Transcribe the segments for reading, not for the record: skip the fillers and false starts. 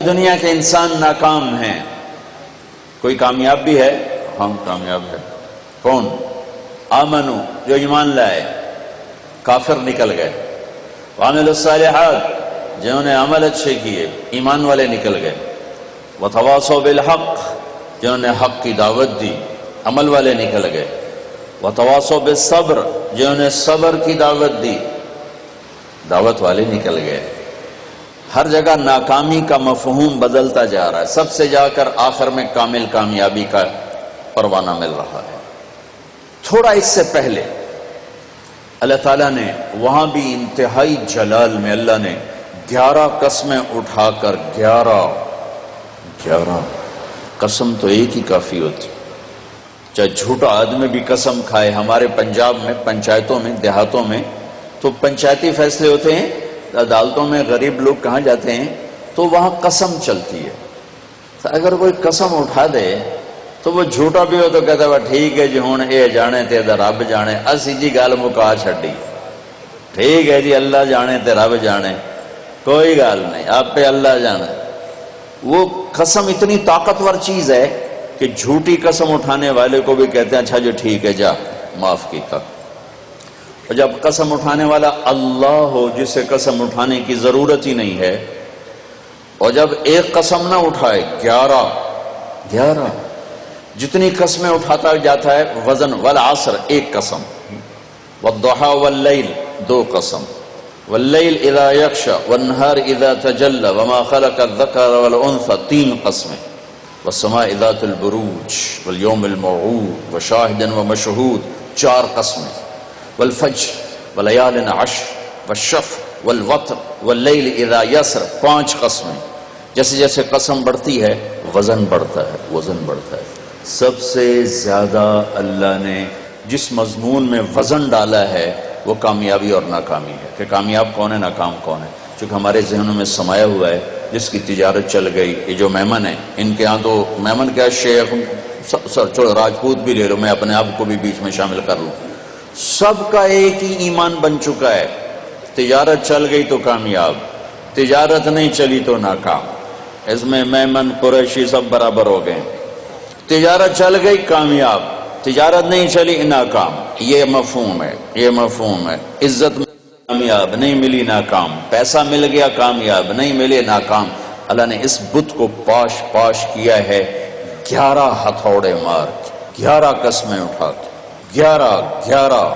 دنیا کے انسان ناکام ہیں، کوئی کامیاب بھی ہے؟ ہم کامیاب ہے۔ کون؟ آمنو، جو ایمان لائے، کافر نکل گئے، وعملوا الصالحات، جنہوں نے عمل اچھے کیے، ایمان والے نکل گئے، وتواصوا بالحق، جنہوں نے حق کی دعوت دی، عمل والے نکل گئے، وتواصوا بالصبر، جنہوں نے صبر کی دعوت دی، دعوت والے نکل گئے۔ ہر جگہ ناکامی کا مفہوم بدلتا جا رہا ہے، سب سے جا کر آخر میں کامل کامیابی کا پروانہ مل رہا ہے۔ تھوڑا اس سے پہلے اللہ تعالیٰ نے وہاں بھی انتہائی جلال میں اللہ نے 11 قسمیں اٹھا کر 11 قسم تو ایک ہی کافی ہوتی، چاہے جھوٹا آدمی بھی قسم کھائے۔ ہمارے پنجاب میں پنچایتوں میں دیہاتوں میں تو پنچایتی فیصلے ہوتے ہیں، عدالتوں میں غریب لوگ کہاں جاتے ہیں تو وہاں قسم چلتی ہے۔ تو اگر کوئی قسم اٹھا دے تو وہ جھوٹا بھی ہو تو کہتا ہے ٹھیک ہے جی ہوں اے جانے تے رب جانے، اسی جی گل مکا چھڈی، ٹھیک ہے جی اللہ جانے تے رب جانے، کوئی گل نہیں، آپ پہ اللہ جانے۔ وہ قسم اتنی طاقتور چیز ہے کہ جھوٹی قسم اٹھانے والے کو بھی کہتے ہیں اچھا جو ٹھیک ہے جا معاف کیتا۔ اور جب قسم اٹھانے والا اللہ ہو جسے قسم اٹھانے کی ضرورت ہی نہیں ہے، اور جب ایک قسم نہ اٹھائے 11 جتنی قسمیں اٹھاتا جاتا ہے وزن، والعصر ایک قسم، والضحى واللیل 2 قسم، واللیل اذا یغشی والنہار اذا تجلی وما خلق الذکر والانثى 3 قسمیں، والسماء ذات البروج والیوم الموعود وشاہد ومشہود 4 قسمیں، والفجر ولیال عشر والشفع والوتر واللیل اذا یسر 5 قسمیں۔ جیسے جیسے قسم بڑھتی ہے وزن بڑھتا ہے، وزن بڑھتا ہے۔ سب سے زیادہ اللہ نے جس مضمون میں وزن ڈالا ہے وہ کامیابی اور ناکامی ہے، کہ کامیاب کون ہے ناکام کون ہے، چونکہ ہمارے ذہنوں میں سمایا ہوا ہے جس کی تجارت چل گئی۔ یہ جو میمن ہیں ان کے ہاں تو میمن کیا شیخ چلو راجپوت بھی لے لو، میں اپنے آپ کو بھی بیچ میں شامل کر لوں، سب کا ایک ہی ایمان بن چکا ہے، تجارت چل گئی تو کامیاب، تجارت نہیں چلی تو ناکام۔ اس میں میمن قریشی سب برابر ہو گئے، تجارت چل گئی کامیاب، تجارت نہیں چلی ناکام۔ یہ مفہوم ہے، یہ مفہوم ہے۔ عزت کامیاب نہیں ملی ناکام، پیسہ مل گیا کامیاب نہیں ملے ناکام۔ اللہ نے اس بت کو پاش پاش کیا ہے 11 ہتھوڑے مار کے، 11 قسمیں اٹھا کے، 11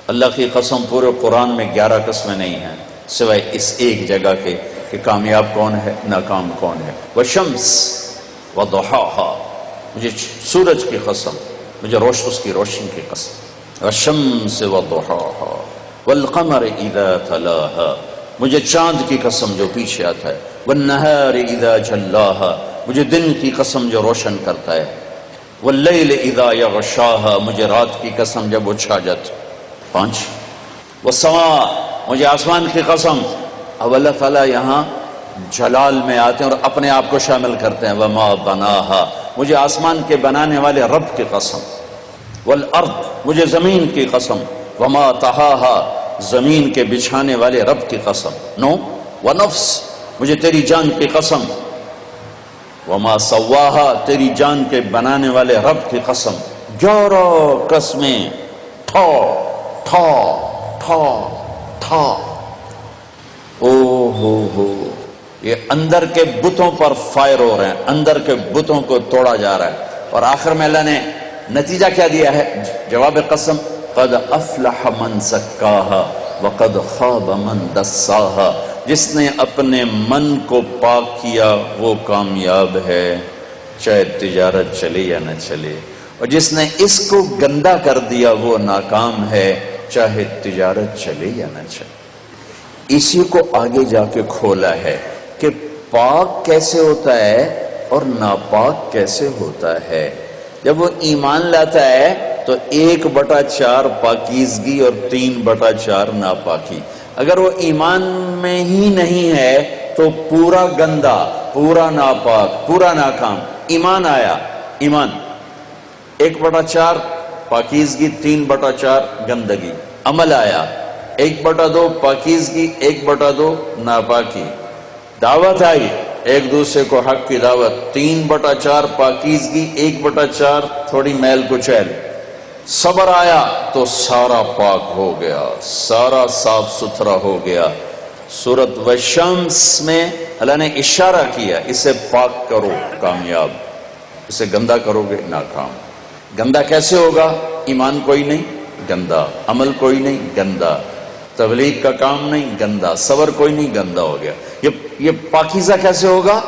اللہ کی قسم پورے قرآن میں 11 قسمیں نہیں ہیں سوائے اس ایک جگہ کے کہ کامیاب کون ہے ناکام کون ہے۔ والشمس وضحاها، مجھے سورج کی قسم، مجھے اس کی روشنی کی قسم، والشمس وضحاها والقمر اذا تلاها، مجھے چاند کی قسم جو پیچھے آتا ہے، والنہار اذا جلاها، مجھے دن کی قسم جو روشن کرتا ہے، واللیل اذا یغشاها، مجھے رات کی قسم جب وہ چھا جاتی۔ 5 والسماء، مجھے آسمان کی قسم۔ اب اللہ تعالیٰ یہاں جلال میں آتے ہیں اور اپنے آپ کو شامل کرتے ہیں، وما بناہا، مجھے آسمان کے بنانے والے رب کی قسم، والارض، مجھے زمین کی قسم، وما طحاہا، زمین کے بچھانے والے رب کی قسم۔ 9 ونفس، مجھے تیری جان کی قسم، وما سواہا، تیری جان کے بنانے والے رب کی قسم۔ 11 قسمیں، ٹھا ٹھا ٹھا ٹھا۔ او ہو، یہ اندر کے بتوں پر فائر ہو رہے ہیں، اندر کے بتوں کو توڑا جا رہا ہے، اور آخر میں اللہ نے نتیجہ کیا دیا ہے؟ جواب قسم، قد افلح من زکاہا وقد خاب من دساہا، جس نے اپنے من کو پاک کیا وہ کامیاب ہے، چاہے تجارت چلے یا نہ چلے، اور جس نے اس کو گندا کر دیا وہ ناکام ہے، چاہے تجارت چلے یا نہ چلے۔ اسی کو آگے جا کے کھولا ہے کہ پاک کیسے ہوتا ہے اور ناپاک کیسے ہوتا ہے۔ جب وہ ایمان لاتا ہے تو 1/4 پاکیزگی اور 3/4 ناپاکی۔ اگر وہ ایمان میں ہی نہیں ہے تو پورا گندا، پورا ناپاک، پورا ناکام۔ ایمان آیا، ایمان 1/4 پاکیزگی، 3/4 گندگی۔ عمل آیا 1/2 پاکیزگی، 1/2 ناپاکی۔ دعوت آئی ایک دوسرے کو حق کی دعوت، 3/4 پاکیزگی، 1/4 تھوڑی میل کچیل۔ صبر آیا تو سارا پاک ہو گیا، سارا صاف ستھرا ہو گیا۔ سورۃ والشمس میں اللہ نے اشارہ کیا، اسے پاک کرو کامیاب، اسے گندا کرو گے ناکام۔ گندا کیسے ہوگا؟ ایمان کوئی نہیں گندا، عمل کوئی نہیں گندا، تبلیغ کا کام نہیں گندا، صبر کوئی نہیں گندا ہو گیا۔ یہ پاکیزہ کیسے ہوگا؟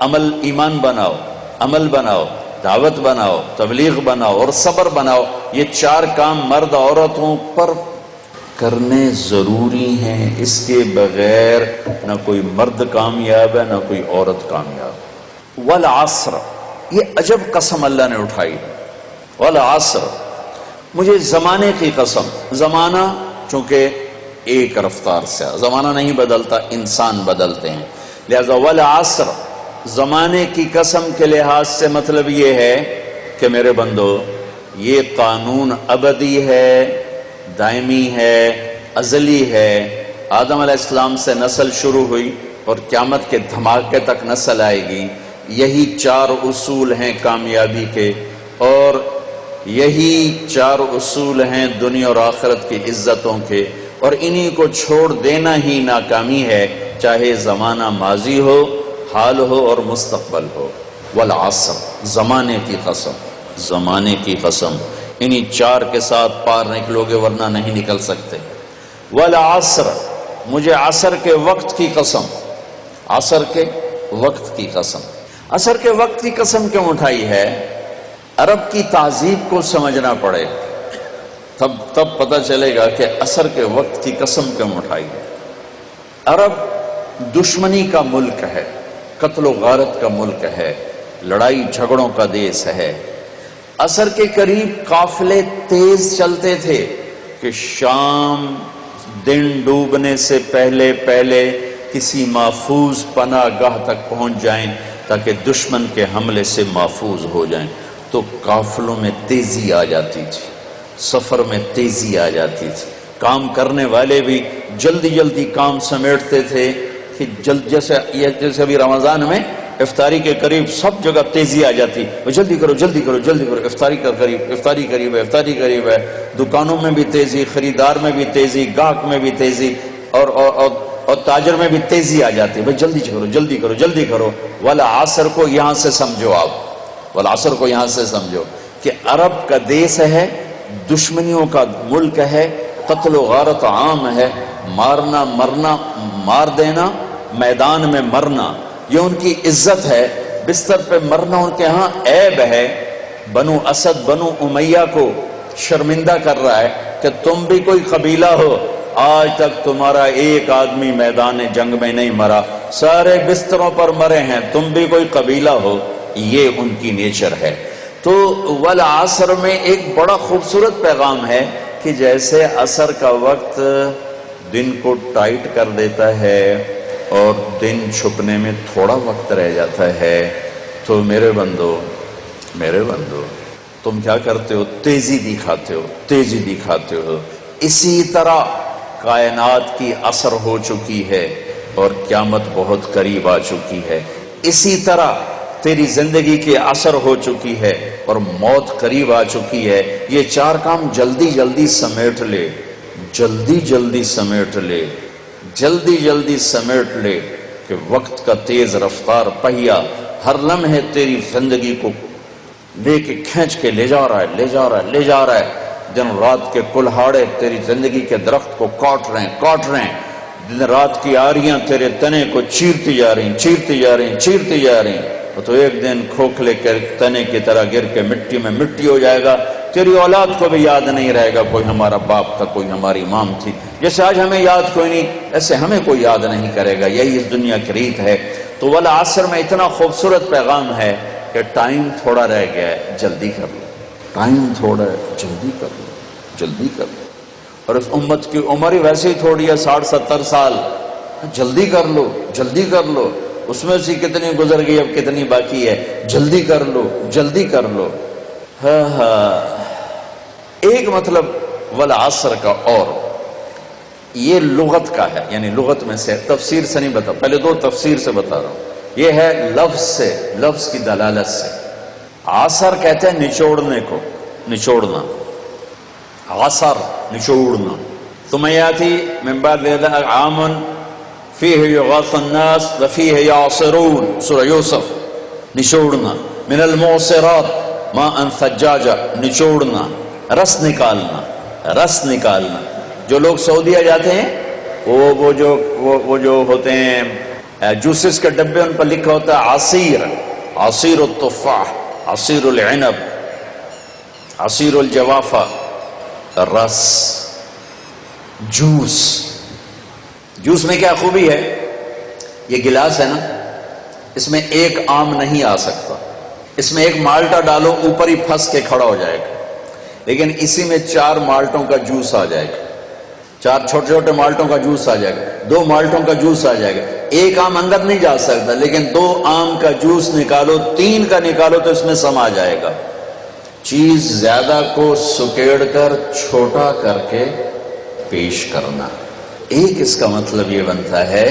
عمل، ایمان بناؤ، عمل بناؤ، دعوت بناؤ، تبلیغ بناؤ اور صبر بناؤ۔ یہ 4 کام مرد عورتوں پر کرنے ضروری ہیں، اس کے بغیر نہ کوئی مرد کامیاب ہے نہ کوئی عورت کامیاب۔ والعصر، یہ عجب قسم اللہ نے اٹھائی، والعصر، مجھے زمانے کی قسم۔ زمانہ چونکہ ایک رفتار سے، زمانہ نہیں بدلتا، انسان بدلتے ہیں، لہذا والعصر، زمانے کی قسم کے لحاظ سے مطلب یہ ہے کہ میرے بندو، یہ قانون ابدی ہے، دائمی ہے، ازلی ہے۔ آدم علیہ السلام سے نسل شروع ہوئی اور قیامت کے دھماکے تک نسل آئے گی۔ یہی 4 اصول ہیں کامیابی کے، اور یہی 4 اصول ہیں دنیا اور آخرت کی عزتوں کے، اور انہی کو چھوڑ دینا ہی ناکامی ہے، چاہے زمانہ ماضی ہو، حال ہو اور مستقبل ہو۔ والعصر، زمانے کی قسم، زمانے کی قسم، انہی 4 کے ساتھ پار نکلو گے ورنہ نہیں نکل سکتے۔ والعصر، مجھے عصر کے وقت کی قسم، عصر کے وقت کی قسم۔ عصر کے وقت کی قسم کیوں اٹھائی ہے؟ عرب کی تہذیب کو سمجھنا پڑے، تب پتہ چلے گا کہ عصر کے وقت کی قسم کیوں اٹھائی ہے۔ عرب دشمنی کا ملک ہے، قتل و غارت کا ملک ہے، لڑائی جھگڑوں کا دیس ہے۔ عصر کے قریب قافلے تیز چلتے تھے کہ شام دن ڈوبنے سے پہلے کسی محفوظ پناہ گاہ تک پہنچ جائیں تاکہ دشمن کے حملے سے محفوظ ہو جائیں۔ تو قافلوں میں تیزی آ جاتی تھی، سفر میں تیزی آ جاتی تھی، کام کرنے والے بھی جلدی کام سمیٹتے تھے کہ جیسے ابھی رمضان میں افطاری کے قریب سب جگہ تیزی آ جاتی، جلدی کرو افطاری قریب ہے۔ دکانوں میں بھی تیزی، خریدار میں بھی تیزی، گاہک میں بھی تیزی، اور تاجر میں بھی تیزی آ جاتی، بھائی جلدی کرو۔ والعصر کو یہاں سے سمجھو، آپ والعصر کو یہاں سے سمجھو کہ عرب کا دیس ہے، دشمنیوں کا ملک ہے، قتل و غارت عام ہے، مارنا مرنا، مار دینا، میدان میں مرنا، یہ ان کی عزت ہے۔ بستر پہ مرنا ان کے ہاں عیب ہے۔ بنو اسد، بنو امیہ کو شرمندہ کر رہا ہے کہ تم بھی کوئی قبیلہ ہو، آج تک تمہارا ایک آدمی میدان جنگ میں نہیں مرا، سارے بستروں پر مرے ہیں، تم بھی کوئی قبیلہ ہو، یہ ان کی نیچر ہے۔ تو والعصر میں ایک بڑا خوبصورت پیغام ہے کہ جیسے عصر کا وقت دن کو ٹائٹ کر دیتا ہے اور دن چھپنے میں تھوڑا وقت رہ جاتا ہے، تو میرے بندو تم کیا کرتے ہو؟ تیزی دکھاتے ہو۔ اسی طرح کائنات کی عصر ہو چکی ہے اور قیامت بہت قریب آ چکی ہے۔ اسی طرح تیری زندگی کی عصر ہو چکی ہے اور موت قریب آ چکی ہے۔ یہ 4 کام جلدی سمیٹ لے، جلدی سمیٹ لے کہ وقت کا تیز رفتار پہیا ہر لمحے تیری زندگی کو لے کے کھینچ کے لے جا رہا ہے۔ دن رات کے کلہاڑے تیری زندگی کے درخت کو کاٹ رہے ہیں۔ دن رات کی آریاں تیرے تنے کو چیرتی جا رہی ہیں، تو ایک دن کھوکھلے کے تنے کی طرح گر کے مٹی میں مٹی ہو جائے گا۔ تیری اولاد کو بھی یاد نہیں رہے گا کوئی ہمارا باپ تھا، کوئی ہماری مام تھی۔ جیسے آج ہمیں یاد کوئی نہیں، ایسے ہمیں کوئی یاد نہیں کرے گا۔ یہی اس دنیا کی ریت ہے۔ تو والعصر میں اتنا خوبصورت پیغام ہے کہ ٹائم تھوڑا رہ گیا ہے، جلدی کر لو۔ ٹائم تھوڑا ہے، جلدی کر لو۔ اور اس امت کی عمر ہی ویسے ہی تھوڑی ہے، 60-70 سال۔ جلدی کر لو۔ اس میں سے کتنی گزر گئی، اب کتنی باقی ہے، جلدی کر لو۔ ایک مطلب والعصر کا، اور یہ لغت کا ہے، یعنی لغت میں سے، تفسیر سے نہیں بتا، پہلے 2 تفسیر سے بتا رہا ہوں۔ یہ ہے لفظ سے، لفظ کی دلالت سے۔ عصر کہتے ہیں نچوڑنے کو، نچوڑنا، عصر نچوڑنا۔ ثم یاتی من بعد ذلك عام فیہ یغاث الناس وفیہ یعصرون، سورہ یوسف۔ نچوڑنا، من المعصرات ماء ثجاجا، نچوڑنا، رس نکالنا، رس نکالنا۔ جو لوگ سعودیہ جاتے ہیں وہ جو ہوتے ہیں جوسز کے ڈبے، ان پر لکھا ہوتا ہے عصیر، عصیر التفاح، عصیر العنب، عصیر الجوافہ، رس، جوس۔ جوس میں کیا خوبی ہے؟ یہ گلاس ہے نا، اس میں ایک آم نہیں آ سکتا، اس میں ایک مالٹا ڈالو اوپر ہی پھنس کے کھڑا ہو جائے گا، لیکن اسی میں 4 مالٹوں کا جوس آ جائے گا، 4 چھوٹے چھوٹے مالٹوں کا جوس آ جائے گا، 2 مالٹوں کا جوس آ جائے گا۔ ایک آم اندر نہیں جا سکتا، لیکن 2 آم کا جوس نکالو، 3 کا نکالو تو اس میں سما جائے گا۔ چیز زیادہ کو سکیڑ کر چھوٹا کر کے پیش کرنا، ایک اس کا مطلب یہ بنتا ہے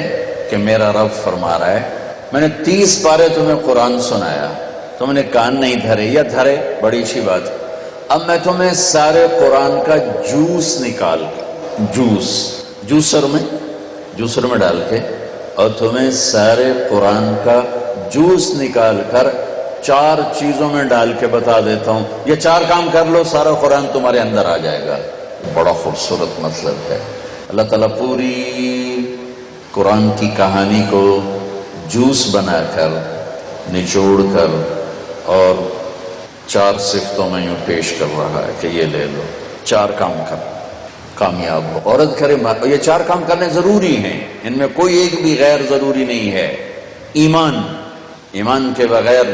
کہ میرا رب فرما رہا ہے میں نے 30 پارے تمہیں قرآن سنایا، تم نے کان نہیں دھرے، یا دھرے بڑی اچھی بات، اب میں تمہیں سارے قرآن کا جوس نکال کے، جوسر میں ڈال کے، اور تمہیں سارے قرآن کا جوس نکال کر 4 چیزوں میں ڈال کے بتا دیتا ہوں، یہ 4 کام کر لو، سارا قرآن تمہارے اندر آ جائے گا۔ بڑا خوبصورت مطلب ہے۔ اللہ تعالیٰ پوری قرآن کی کہانی کو جوس بنا کر، نچوڑ کر، اور 4 صفتوں میں یوں پیش کر رہا ہے کہ یہ لے لو، 4 کام کر کامیاب ہو۔ عورت کرے، یہ 4 کام کرنے ضروری ہیں، ان میں کوئی ایک بھی غیر ضروری نہیں ہے۔ ایمان کے بغیر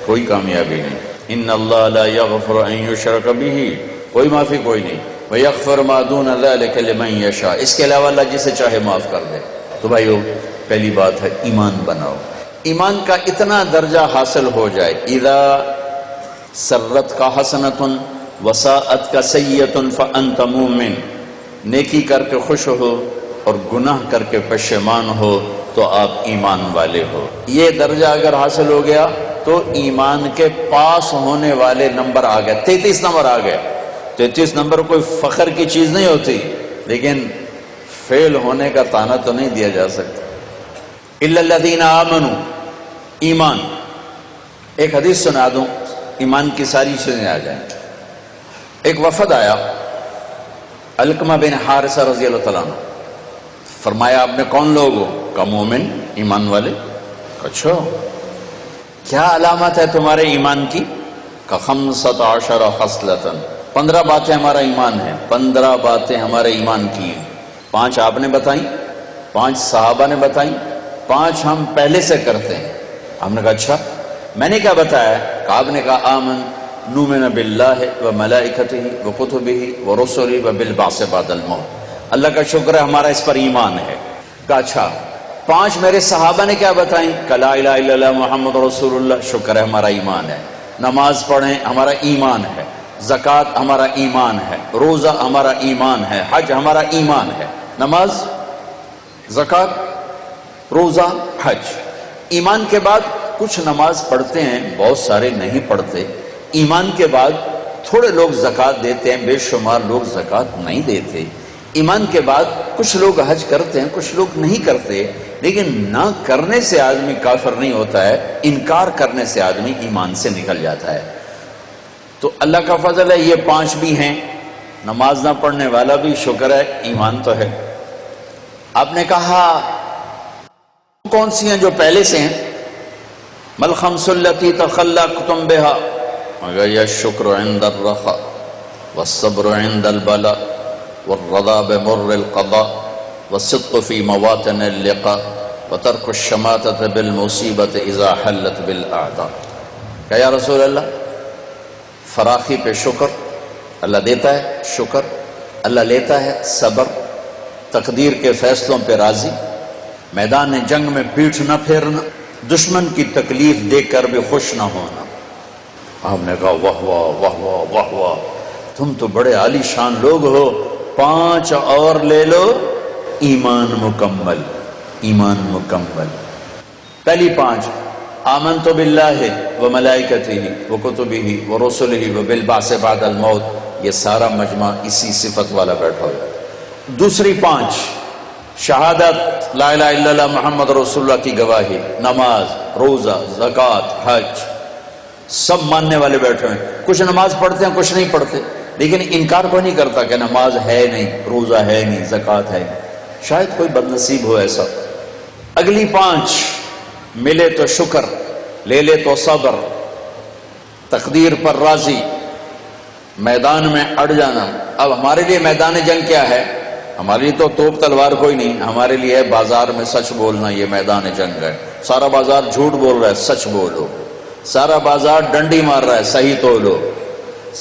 کوئی کامیابی نہیں۔ ان اللہ لا یغفر ان یشرک بہ، کوئی معافی کوئی نہیں، ویغفر ما دون ذلک لمن یشاء، اس کے علاوہ اللہ جسے چاہے معاف کر دے۔ تو بھائیو، پہلی بات ہے ایمان بناؤ۔ ایمان کا اتنا درجہ حاصل ہو جائے، اذا سرت کا حسنۃ وساءت کا سیئۃ فانت مومن، نیکی کر کے خوش ہو اور گناہ کر کے پشیمان ہو تو آپ ایمان والے ہو۔ یہ درجہ اگر حاصل ہو گیا تو ایمان کے پاس ہونے والے نمبر آ گئے، 33 نمبر آ گئے۔ 33 نمبر کوئی فخر کی چیز نہیں ہوتی، لیکن فیل ہونے کا طعنہ تو نہیں دیا جا سکتا۔ الا الذین آمنوا، ایمان۔ ایک حدیث سنا دوں، ایمان کی ساری چیزیں آ جائیں۔ ایک وفد آیا، علقمہ بن حارثہ رضی اللہ تعالیٰ عنہ، فرمایا آپ نے کون لوگ ہو؟ کہا مومن، ایمان والے۔ اچھا، کیا علامت ہے تمہارے ایمان کی؟ کہا 15 خصلۃ، 15 باتیں ہمارا ایمان ہے، 15 باتیں ہمارے ایمان کی ہیں۔ 5 آپ نے بتائیں، 5 صحابہ نے بتائیں، 5 ہم پہلے سے کرتے ہیں۔ ہم نے کہا اچھا، میں نے کیا بتایا؟ کہ آپ نے کہا آمن نؤمن باللہ وملائکتہ وکتبہ ورسلہ وبالبعث بعد الموت، اللہ کا شکر ہے ہمارا اس پر ایمان ہے۔ کہا اچھا، 5 میرے صحابہ نے کیا بتائیں؟ کہ لا الہ الا اللہ محمد رسول اللہ، شکر ہے ہمارا ایمان ہے۔ نماز پڑھیں، ہمارا ایمان ہے۔ زکوٰۃ ہمارا ایمان ہے۔ روزہ ہمارا ایمان ہے۔ حج ہمارا ایمان ہے۔ نماز، زکوٰۃ، روزہ، حج۔ ایمان کے بعد کچھ نماز پڑھتے ہیں، بہت سارے نہیں پڑھتے۔ ایمان کے بعد تھوڑے لوگ زکوٰۃ دیتے ہیں، بے شمار لوگ زکوٰۃ نہیں دیتے۔ ایمان کے بعد کچھ لوگ حج کرتے ہیں، کچھ لوگ نہیں کرتے، لیکن نہ کرنے سے آدمی کافر نہیں ہوتا ہے، انکار کرنے سے آدمی ایمان سے نکل جاتا ہے۔ تو اللہ کا فضل ہے یہ 5 بھی ہیں۔ نماز نہ پڑھنے والا بھی شکر ہے ایمان تو ہے۔ آپ نے کہا کون سی ہیں جو پہلے سے ہیں؟ مل خمس التی تخلقتم بہا، مگر یہ شکر عند الرخاء والصبر عند البلاء والرضا بمر القضاء والصدق في مواطن اللقاء وترك الشماتة بالمصیبت اذا حلت بالاعداء۔ کہ یا رسول اللہ، فراخی پہ شکر، اللہ دیتا ہے شکر، اللہ لیتا ہے صبر، تقدیر کے فیصلوں پہ راضی، میدان جنگ میں پیٹھ نہ پھیرنا، دشمن کی تکلیف دیکھ کر بھی خوش نہ ہونا۔ آپ نے کہا واہ واہ واہ واہ واہ واہ، تم تو بڑے عالی شان لوگ ہو، 5 اور لے لو، ایمان مکمل، ایمان مکمل۔ پہلی 5 آمنت باللہ و ملائکتہ و کتبہ و رسلہ و بالبعث بعد الموت، یہ سارا مجمع اسی صفت والا بیٹھا ہوا۔ دوسری 5 شہادت لا الہ الا اللہ محمد رسول اللہ کی گواہی، نماز، روزہ، زکوٰۃ، حج، سب ماننے والے بیٹھے ہیں۔ کچھ نماز پڑھتے ہیں، کچھ نہیں پڑھتے، لیکن انکار کوئی نہیں کرتا کہ نماز ہے نہیں، روزہ ہے نہیں، زکوٰۃ ہے نہیں۔ شاید کوئی بد نصیب ہو ایسا۔ اگلی 5 ملے تو شکر، لے لے تو صبر، تقدیر پر راضی، میدان میں اڑ جانا۔ اب ہمارے لیے میدان جنگ کیا ہے؟ ہمارے لیے تو توپ تلوار کوئی نہیں، ہمارے لیے ہے بازار میں سچ بولنا، یہ میدان جنگ ہے۔ سارا بازار جھوٹ بول رہا ہے، سچ بولو۔ سارا بازار ڈنڈی مار رہا ہے، صحیح تولو۔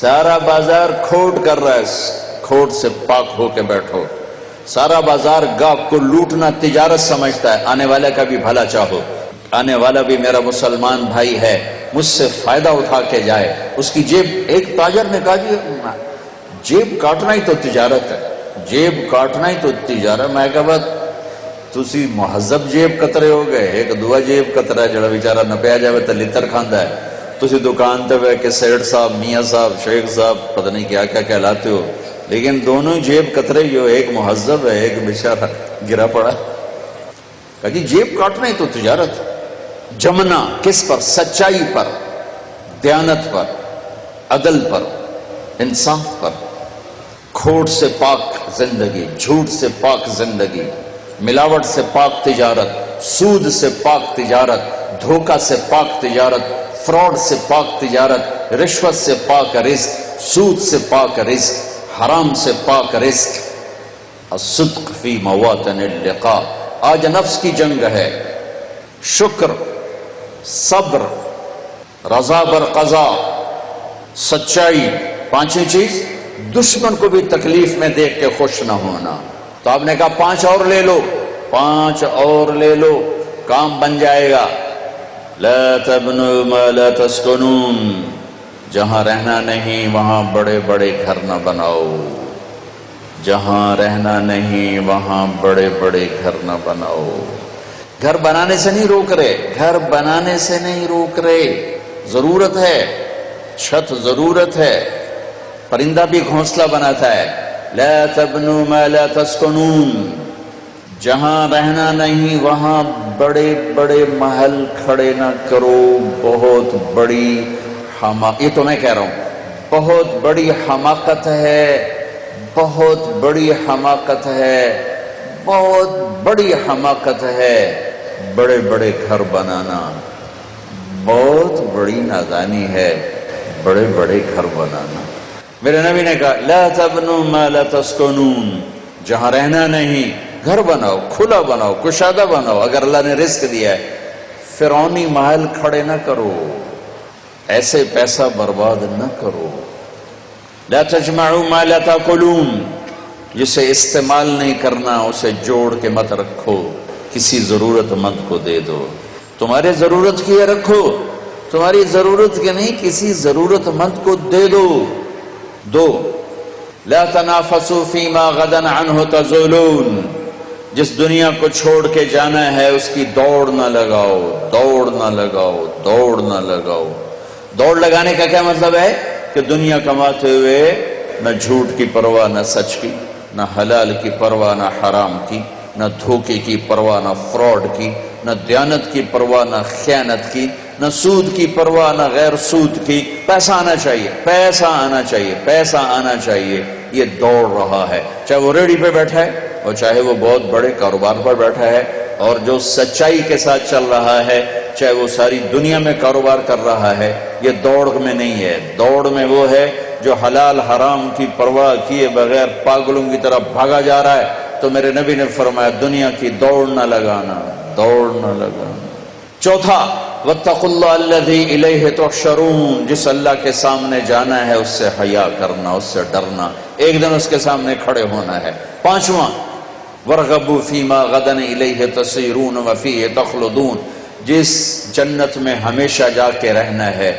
سارا بازار کھوٹ کر رہا ہے، کھوٹ سے پاک ہو کے بیٹھو۔ سارا بازار گاہک کو لوٹنا تجارت سمجھتا ہے، آنے والے کا بھی بھلا چاہو، آنے والا بھی میرا مسلمان بھائی ہے، مجھ سے فائدہ اٹھا کے جائے۔ اس کی جیب، ایک تاجر نے کہا جی جیب کاٹنا ہی تو تجارت ہے، جیب کاٹنا ہی تو تجارت۔ میں کہا تسی مہذب جیب کترے ہو گئے، ایک دعا جیب کترا ہے جڑا بیچارہ نہ پیا جائے تو لتر کھاندا ہے۔ تسی دکان تے ہوئے کہ سیٹ صاحب، میاں صاحب، شیخ صاحب، پتہ نہیں کیا کیا کہلاتے ہو، لیکن دونوں جیب کترے ہی ہو، ایک مہذب ہے، ایک بیچارہ گرا پڑا۔ کہا جی جیب کاٹنا ہی تو تجارت ہے۔ جمنا کس پر؟ سچائی پر، دیانت پر، عدل پر، انصاف پر، کھوٹ سے پاک زندگی، جھوٹ سے پاک زندگی، ملاوٹ سے پاک تجارت، سود سے پاک تجارت، دھوکہ سے پاک تجارت، فراڈ سے پاک تجارت، رشوت سے پاک رزق، سود سے پاک رزق، حرام سے پاک رزق۔ الصدق فی مواطن اللقاء۔ آج نفس کی جنگ ہے۔ شکر، صبر، رضا بر قضا، سچائی، 5ویں چیز دشمن کو بھی تکلیف میں دیکھ کے خوش نہ ہونا۔ تو آپ نے کہا 5 اور لے لو، 5 اور لے لو، کام بن جائے گا۔ لا تبنوا ما لا تسکنون، جہاں رہنا نہیں وہاں بڑے بڑے گھر نہ بناؤ، جہاں رہنا نہیں وہاں بڑے بڑے گھر نہ بناؤ۔ گھر بنانے سے نہیں روک رہے، گھر بنانے سے نہیں روک رہے، ضرورت ہے، چھت ضرورت ہے، پرندہ بھی گھونسلہ بناتا ہے۔ لا تبنوا ما لا تسکنون، جہاں رہنا نہیں وہاں بڑے بڑے محل کھڑے نہ کرو۔ بہت بڑی یہ تو میں کہہ رہا ہوں، بہت بڑی حماقت ہے، بہت بڑی حماقت ہے، بہت بڑی حماقت ہے بڑے بڑے گھر بنانا، بہت بڑی نادانی ہے بڑے بڑے گھر بنانا۔ میرے نبی نے کہا لا تبنوا ما لا تسکنون، جہاں رہنا نہیں گھر بناؤ، کھلا بناؤ، کشادہ بناؤ۔ اگر اللہ نے رزق دیا ہے، فرعونی محل کھڑے نہ کرو، ایسے پیسہ برباد نہ کرو۔ لا تجمعوا ما لا تاکلون، جسے استعمال نہیں کرنا اسے جوڑ کے مت رکھو، کسی ضرورت مند کو دے دو۔ تمہارے ضرورت کی ہے رکھو، تمہاری ضرورت کے نہیں کسی ضرورت مند کو دے دو۔ لا تنافسوا فیما غدا عنہ تزولون، جس دنیا کو چھوڑ کے جانا ہے اس کی دوڑ نہ لگاؤ، دوڑ نہ لگاؤ، دوڑ نہ لگاؤ۔ دوڑ لگانے کا کیا مطلب ہے؟ کہ دنیا کماتے ہوئے نہ جھوٹ کی پرواہ، نہ سچ کی، نہ حلال کی پرواہ، نہ حرام کی، نہ دھوکے کی پرواہ، نہ فراڈ کی، نہ دیانت کی پرواہ، نہ خیانت کی، نہ سود کی پرواہ، نہ غیر سود کی۔ پیسہ آنا چاہیے، پیسہ آنا چاہیے، پیسہ آنا چاہیے۔ یہ دوڑ رہا ہے، چاہے وہ ریڑھی پہ بیٹھا ہے اور چاہے وہ بہت بڑے کاروبار پر بیٹھا ہے، اور جو سچائی کے ساتھ چل رہا ہے چاہے وہ ساری دنیا میں کاروبار کر رہا ہے۔ یہ دوڑ میں نہیں ہے، دوڑ میں وہ ہے جو حلال حرام کی پرواہ کیے بغیر پاگلوں کی طرح بھاگا جا رہا ہے۔ تو میرے نبی نے فرمایا دنیا کی دوڑ نہ لگانا، دوڑ نہ لگانا۔ چوتھا واتقوا اللہ الذی الیہ تحشرون، جس اللہ کے سامنے جانا ہے اس سے حیا کرنا، اس سے ڈرنا، ایک دن اس کے سامنے کھڑے ہونا ہے۔ پانچواں وارغبوا فیما غدا الیہ تسیرون وفیہ تخلدون، جس جنت میں ہمیشہ جا کے رہنا ہے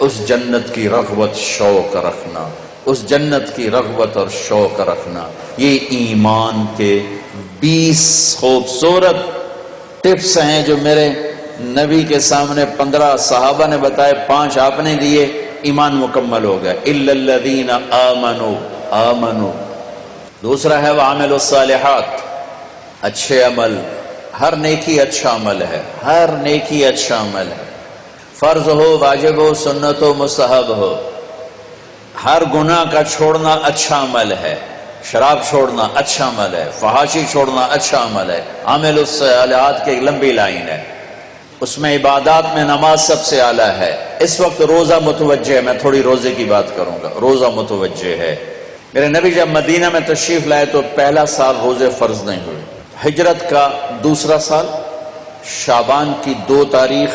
اس جنت کی رغبت شوق رکھنا، اس جنت کی رغبت اور شوق رکھنا۔ یہ ایمان کے 20 خوبصورت ٹپس ہیں جو میرے نبی کے سامنے 15 صحابہ نے بتائے، 5 آپ نے دیے، ایمان مکمل ہو گیا۔ الا الذین آمنوا۔ دوسرا ہے وعملوا الصالحات، اچھے عمل، ہر نیکی اچھا عمل ہے، ہر نیکی اچھا عمل ہے، فرض ہو، واجب ہو، سنت ہو، مستحب ہو، ہر گناہ کا چھوڑنا اچھا عمل ہے، شراب چھوڑنا اچھا عمل ہے، فحاشی چھوڑنا اچھا عمل ہے۔ عامل الصالحات کی ایک لمبی لائن ہے، اس میں عبادات میں نماز سب سے اعلیٰ ہے۔ اس وقت روزہ متوجہ ہے، میں تھوڑی روزے کی بات کروں گا، روزہ متوجہ ہے۔ میرے نبی جب مدینہ میں تشریف لائے تو پہلا سال روزے فرض نہیں ہوئے، ہجرت کا دوسرا سال شعبان کی 2 تاریخ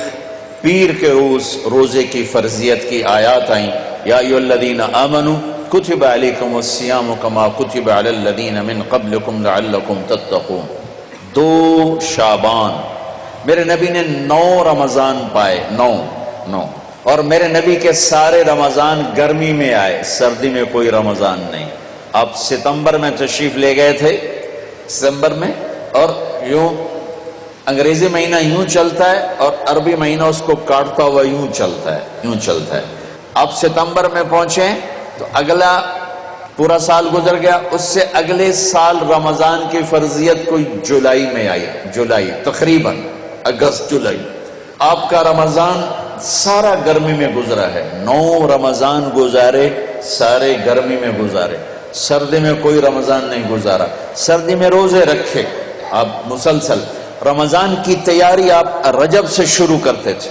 پیر کے روز روزے کی فرضیت کی آیات آئیں، یا ایھا الذین آمنوا کتب علیکم الصیام کما کتب علی الذین من قبلکم لعلکم تتقون۔ 2 شعبان، میرے نبی نے 9 رمضان پائے، 9 اور میرے نبی کے سارے رمضان گرمی میں آئے، سردی میں کوئی رمضان نہیں۔ آپ ستمبر میں تشریف لے گئے تھے، ستمبر میں، اور یوں انگریزی مہینہ یوں چلتا ہے اور عربی مہینہ اس کو کاٹتا ہوا یوں چلتا ہے۔ آپ ستمبر میں پہنچے تو اگلا پورا سال گزر گیا، اس سے اگلے سال رمضان کی فرضیت کوئی جولائی میں آئی، جولائی تقریباً اگست جولائی۔ آپ کا رمضان سارا گرمی میں گزرا ہے، 9 رمضان گزارے، سارے گرمی میں گزارے، سردی میں کوئی رمضان نہیں گزارا۔ سردی میں روزے رکھے آپ مسلسل، رمضان کی تیاری آپ رجب سے شروع کرتے تھے،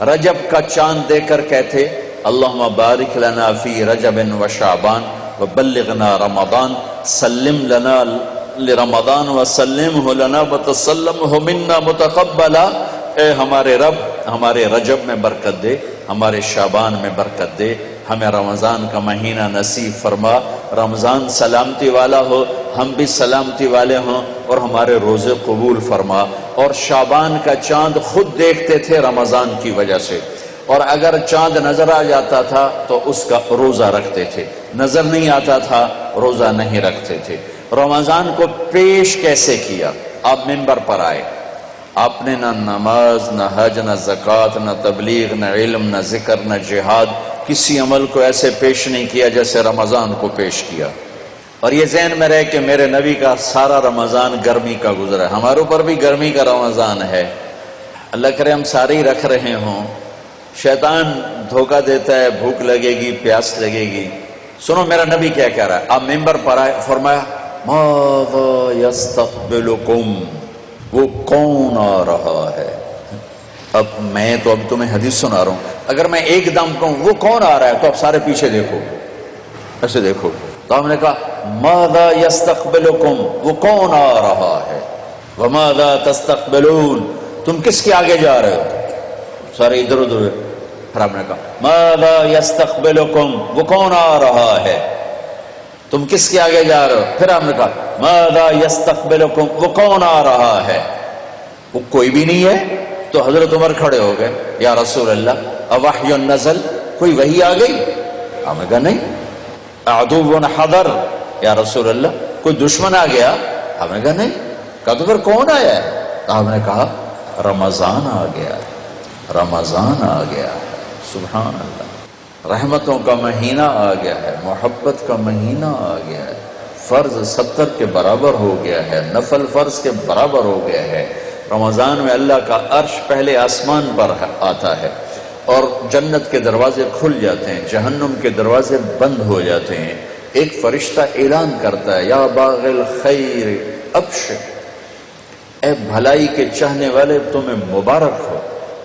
رجب کا چاند دیکھ کر کہتے اللہم بارک لنا فی رجب و شعبان وبلغنا رمضان، سلم لنا لرمضان وسلمہ لنا وتسلمہ منا متقبلا۔ اے ہمارے رب، ہمارے رجب میں برکت دے، ہمارے شعبان میں برکت دے، ہمیں رمضان کا مہینہ نصیب فرما، رمضان سلامتی والا ہو، ہم بھی سلامتی والے ہوں، اور ہمارے روزے قبول فرما۔ اور شعبان کا چاند خود دیکھتے تھے رمضان کی وجہ سے، اور اگر چاند نظر آ جاتا تھا تو اس کا روزہ رکھتے تھے، نظر نہیں آتا تھا روزہ نہیں رکھتے تھے۔ رمضان کو پیش کیسے کیا؟ آپ منبر پر آئے، آپ نے نہ نماز، نہ حج، نہ زکوٰۃ، نہ تبلیغ، نہ علم، نہ ذکر، نہ جہاد، کسی عمل کو ایسے پیش نہیں کیا جیسے رمضان کو پیش کیا۔ اور یہ ذہن میں رہے کہ میرے نبی کا سارا رمضان گرمی کا گزرا ہے، ہمارے اوپر بھی گرمی کا رمضان ہے، اللہ کرے ہم سارے ہی رکھ رہے ہوں۔ شیطان دھوکہ دیتا ہے، بھوک لگے گی، پیاس لگے گی۔ سنو میرا نبی کیا کہہ رہا ہے، آپ ممبر پر آئے، فرمایا ماذا یستقبلکم، وہ کون آ رہا ہے؟ اب میں تو اب تمہیں حدیث سنا رہا ہوں، اگر میں ایک دم کہوں وہ کون آ رہا ہے تو اب سارے پیچھے دیکھو، ایسے دیکھو۔ تو ہم نے کہا ماذا یستقبلکم، وہ کون آ رہا ہے، وماذا تستقبلون، تم کس کے آگے جا رہے ہو؟ سارے ادھر ادھر۔ پھر ہم نے کہا ماذا یستقبلکم، وہ کون آ رہا ہے، تم کس کے آگے جا رہے ہو؟ پھر ہم نے کہا ماذا یستقبلکم، وہ کون آ رہا ہے؟ وہ کوئی بھی نہیں ہے۔ تو حضرت عمر کھڑے ہو گئے، یا رسول اللہ اوحی نزل، کوئی وحی آ گئی؟ ہم نے کہا نہیں۔ عدو حضر، یا رسول اللہ کوئی دشمن آ گیا؟ ہم نے کہا نہیں۔ کہا تو پھر کون آیا ہے؟ تو ہم نے کہا رمضان آ گیا، رمضان آ گیا، سبحان اللہ، رحمتوں کا مہینہ آ گیا ہے، محبت کا مہینہ آ گیا ہے، فرض 70 کے برابر ہو گیا ہے، نفل فرض کے برابر ہو گیا ہے۔ رمضان میں اللہ کا عرش پہلے آسمان پر آتا ہے اور جنت کے دروازے کھل جاتے ہیں، جہنم کے دروازے بند ہو جاتے ہیں۔ ایک فرشتہ اعلان کرتا ہے یا باغ الخیر ابشر، اے بھلائی کے چاہنے والے تمہیں مبارک ہو،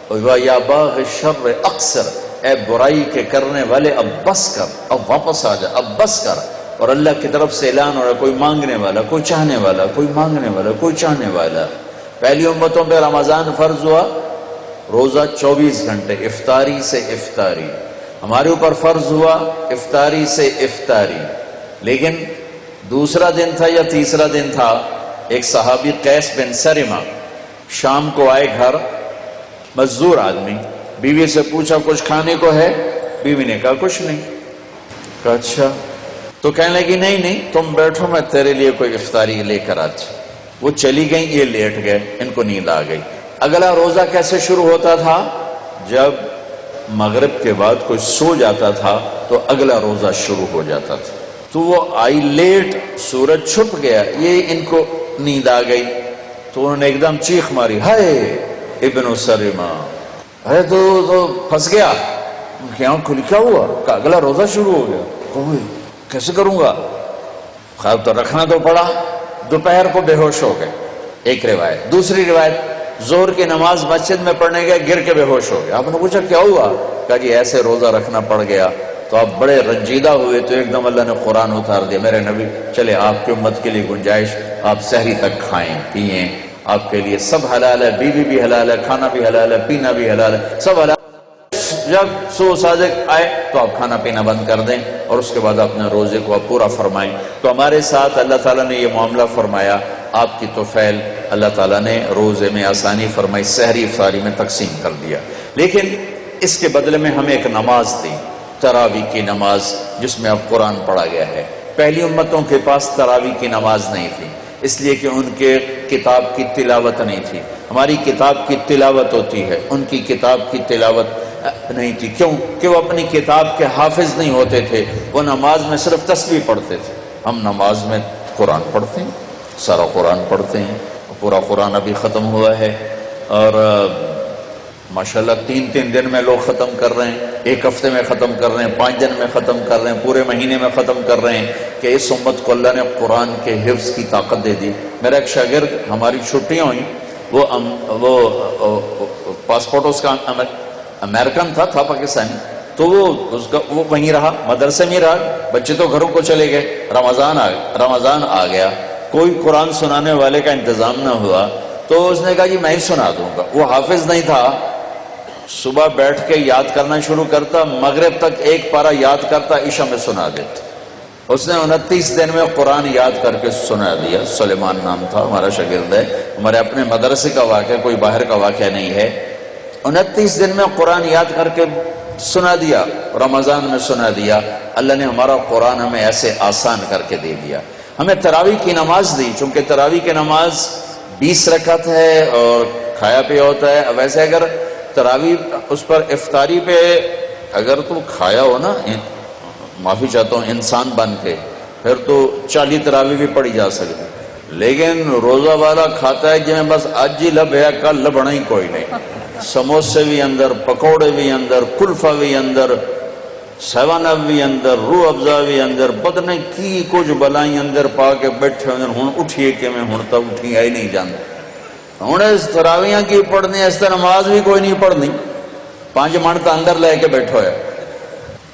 اور یا باغ الشر اقصر، اے برائی کے کرنے والے اب بس کر، اب واپس آ جا، اب بس کر۔ اور اللہ کی طرف سے اعلان ہو رہا ہے کوئی مانگنے والا، کوئی چاہنے والا، کوئی مانگنے والا، کوئی چاہنے والا۔ پہلی امتوں پہ رمضان فرض ہوا روزہ 24 گھنٹے، افطاری سے افطاری۔ ہمارے اوپر فرض ہوا افطاری سے افطاری، لیکن دوسرا دن تھا یا تیسرا دن تھا، ایک صحابی قیس بن سرمہ شام کو آئے گھر، مزدور آدمی، بیوی سے پوچھا کچھ کھانے کو ہے؟ بیوی نے کہا کچھ نہیں۔ کہا اچھا، تو کہنے لگی نہیں تم بیٹھو، میں تیرے لیے کوئی افطاری لے کر آتی۔ وہ چلی گئیں، یہ لیٹ گئے، ان کو نیند آ گئی۔ اگلا روزہ کیسے شروع ہوتا تھا؟ جب مغرب کے بعد کوئی سو جاتا تھا تو اگلا روزہ شروع ہو جاتا تھا. تو وہ آئی لیٹ، سورج چھپ گیا، یہ ان کو نیند آ گئی تو انہوں نے ایک دم چیخ ماری، ہائے ابن سرما، ارے تو پھنس گیا. ان کی آنکھ کھلی، کیا ہوا؟ کہ اگلا روزہ شروع ہو گیا. کیسے کروں گا؟ خیر تو رکھنا تو پڑا. دوپہر کو بے ہوش ہو گئے، ایک روایت. دوسری روایت، ظہر کی نماز مسجد میں پڑھنے گئے، گر کے بے ہوش ہو گئے. آپ نے پوچھا کیا ہوا؟ کہا جی ایسے روزہ رکھنا پڑ گیا. تو آپ بڑے رنجیدہ ہوئے تو ایک دم اللہ نے قرآن اتار دیا، میرے نبی چلے آپ کی امت کے لیے گنجائش، آپ سحری تک کھائیں پیئیں، آپ کے لیے سب حلال ہے، بیوی بھی حلال ہے، کھانا بھی حلال ہے، پینا بھی حلال ہے، سب حلال. جب سو صادق آئے تو آپ کھانا پینا بند کر دیں اور اس کے بعد اپنے روزے کو آپ پورا فرمائیں. تو ہمارے ساتھ اللہ تعالیٰ نے یہ معاملہ فرمایا. آپ کی توفیل اللہ تعالیٰ نے روزے میں آسانی فرمائی، سحری افطاری میں تقسیم کر دیا. لیکن اس کے بدلے میں ہمیں ایک نماز دی، تراویح کی نماز، جس میں اب قرآن پڑھا گیا ہے. پہلی امتوں کے پاس تراویح کی نماز نہیں تھی، اس لیے کہ ان کے کتاب کی تلاوت نہیں تھی. ہماری کتاب کی تلاوت ہوتی ہے، ان کی کتاب کی تلاوت نہیں تھی. کیوں؟ کہ وہ اپنی کتاب کے حافظ نہیں ہوتے تھے، وہ نماز میں صرف تسبیح پڑھتے تھے. ہم نماز میں قرآن پڑھتے ہیں، سارا قرآن پڑھتے ہیں. پورا قرآن ابھی ختم ہوا ہے اور ماشاءاللہ 3 دن میں لوگ ختم کر رہے ہیں، 1 ہفتے میں ختم کر رہے ہیں، 5 دن میں ختم کر رہے ہیں، پورے مہینے میں ختم کر رہے ہیں. کہ اس امت کو اللہ نے قرآن کے حفظ کی طاقت دے دی. میرا ایک شاگرد، ہماری چھٹیاں ہوئیں، وہ پاسپورٹ اس کا امریکن تھا پاکستانی، تو وہ وہیں رہا، مدرسے میں رہا. بچے تو گھروں کو چلے گئے. رمضان آ گیا، کوئی قرآن سنانے والے کا انتظام نہ ہوا تو اس نے کہا جی میں ہی سنا دوں گا. وہ حافظ نہیں تھا، صبح بیٹھ کے یاد کرنا شروع کرتا، مغرب تک ایک پارہ یاد کرتا، عشاء میں سنا دیتا. اس نے 29 دن میں قرآن یاد کر کے سنا دیا. سلیمان نام تھا، ہمارا شاگرد ہے، ہمارے اپنے مدرسے کا واقعہ، کوئی باہر کا واقعہ نہیں ہے. 29 دن میں قرآن یاد کر کے سنا دیا، رمضان میں سنا دیا. اللہ نے ہمارا قرآن ہمیں ایسے آسان کر کے دے دیا. ہمیں تراویح کی نماز دی، چونکہ تراویح کی نماز 20 رکعت ہے اور کھایا پیا ہوتا ہے. ویسے اگر تراویح اس پر افطاری پہ اگر تو کھایا ہو نا، معافی چاہتا ہوں، انسان بن کے، پھر تو 40 تراویح بھی پڑھی جا سکتی. لیکن روزہ والا کھاتا ہے جنہیں بس آج ہی لب ہے، کل لبنا ہی کوئی نہیں. سموسے بھی اندر، پکوڑے بھی اندر، کلفہ بھی اندر، 7 اپ بھی اندر، روح افزا بھی اندر، پتہ نہیں کی کچھ بلائیں اندر پا کے بیٹھے ہوئے. ہوں اٹھیے کہ میں ہوں تک اٹھی آئی نہیں جانتا. ہوں اس تراویاں کی پڑھنی، اس طرح نماز بھی کوئی نہیں پڑھنی، 5 منٹ اندر لے کے بیٹھو ہے.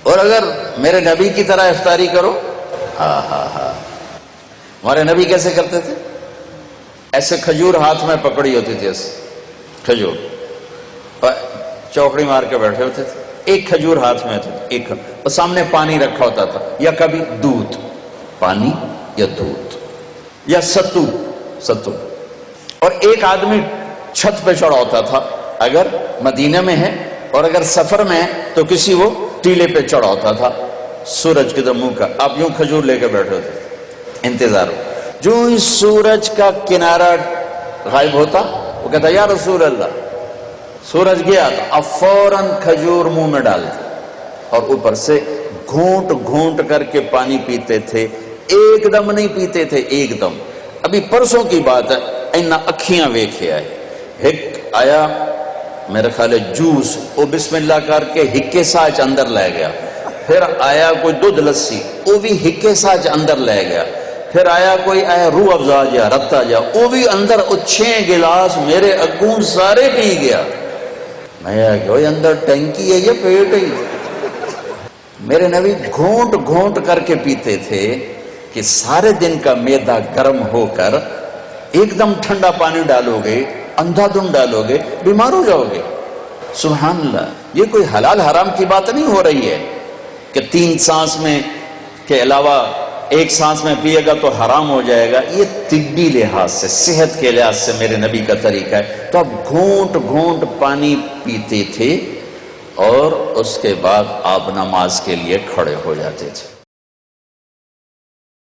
اور اگر میرے نبی کی طرح افطاری کرو، ہمارے نبی کیسے کرتے تھے؟ ایسے کھجور ہاتھ میں پکڑی ہوتی تھی، ایسے کھجور چوکڑی مار کے بیٹھے ہوتے تھے، ایک کھجور ہاتھ میں ہوتی تھی، ایک، اور سامنے پانی رکھا ہوتا تھا، یا کبھی دودھ، پانی یا دودھ یا ستو، اور ایک آدمی چھت پہ چڑھا ہوتا تھا اگر مدینہ میں ہے، اور اگر سفر میں ہے تو کسی وہ ٹیلے پہ چڑھا ہوتا تھا سورج کی طرف منہ کا. آپ یوں کھجور لے کے بیٹھے ہوتے تھے، انتظار ہو. جو اس سورج کا کنارہ غائب ہوتا، وہ کہتا یا رسول اللہ، سورج گیا تو اب فوراً کھجور منہ میں ڈالتے اور اوپر سے گھونٹ گھونٹ کر کے پانی پیتے تھے. ایک دم نہیں پیتے تھے، ایک دم. ابھی پرسوں کی بات ہے، اینا اکھیاں ویکھے آئے، ہک آیا میرے خیال جوس، وہ بسم اللہ کر کے ہکے ساچ اندر لے گیا. پھر آیا کوئی دودھ لسی، وہ بھی ہکے ساچ اندر لے گیا. پھر آیا کوئی روح افزا جا، رتا جا، وہ بھی اندر 6 گلاس میرے اگوں سارے پی گیا. میں کہ اندر ٹینکی ہے یا پیٹ ہے؟ میرے نبی گھونٹ گھونٹ کر کے پیتے تھے کہ سارے دن کا معدہ گرم ہو کر ایک دم ٹھنڈا پانی ڈالو گے، اندھا دھند ڈالو گے، بیمار ہو جاؤ گے. سبحان اللہ. یہ کوئی حلال حرام کی بات نہیں ہو رہی ہے کہ 3 سانس میں کے علاوہ 1 سانس میں پیے گا تو حرام ہو جائے گا. یہ طبی لحاظ سے، صحت کے لحاظ سے میرے نبی کا طریقہ ہے. تو اب گھونٹ گھونٹ پانی پیتے تھے اور اس کے بعد آپ نماز کے لیے کھڑے ہو جاتے تھے.